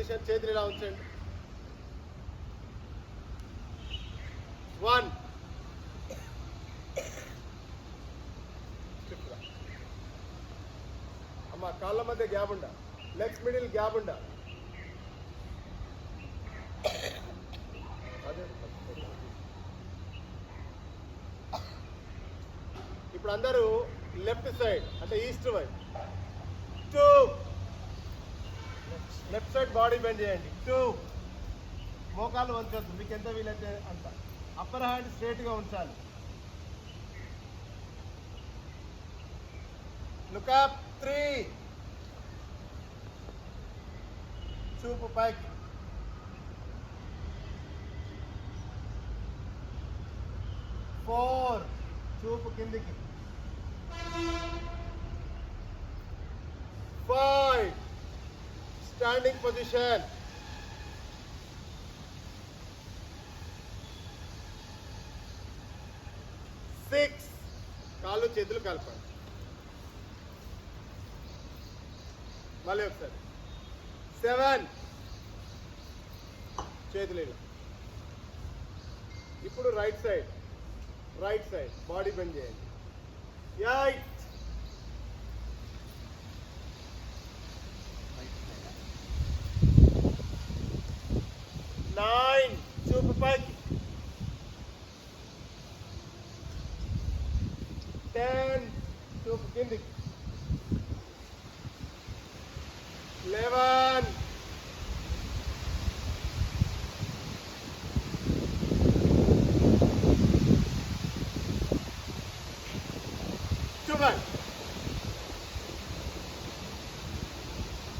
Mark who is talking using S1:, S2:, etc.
S1: Position, చేతులు ఇలా ఉంచండి. 1 అమ్మ కాళ్ళ మధ్య గ్యాప్ ఉండ, లెగ్స్ మిడిల్ గ్యాప్ ఉండ. ఇప్పుడు అందరూ లెఫ్ట్ సైడ్ అంటే ఈస్ట్ వైపు 2, లెఫ్ట్ సైడ్ బాడీ బెండ్ చేయండి. 2, మోకాలు వంచొద్దు, మీకు ఎంత వీలైతే అంత. అప్పర్ హ్యాండ్ స్ట్రేట్గా ఉంచాలి. Look up. 3, చూపు పైకి. 4, చూపు కిందికి. 5, స్టాండింగ్ పొజిషన్. 6, కాళ్ళు చేతులు కలపండి. మళ్ళీ ఒకసారి. 7, చేతులు ఇలా. ఇప్పుడు రైట్ సైడ్ బాడీ బెండ్ చేయండి. 8, 9, చూపు పైకి. 10, చూపు కిందికి. 11,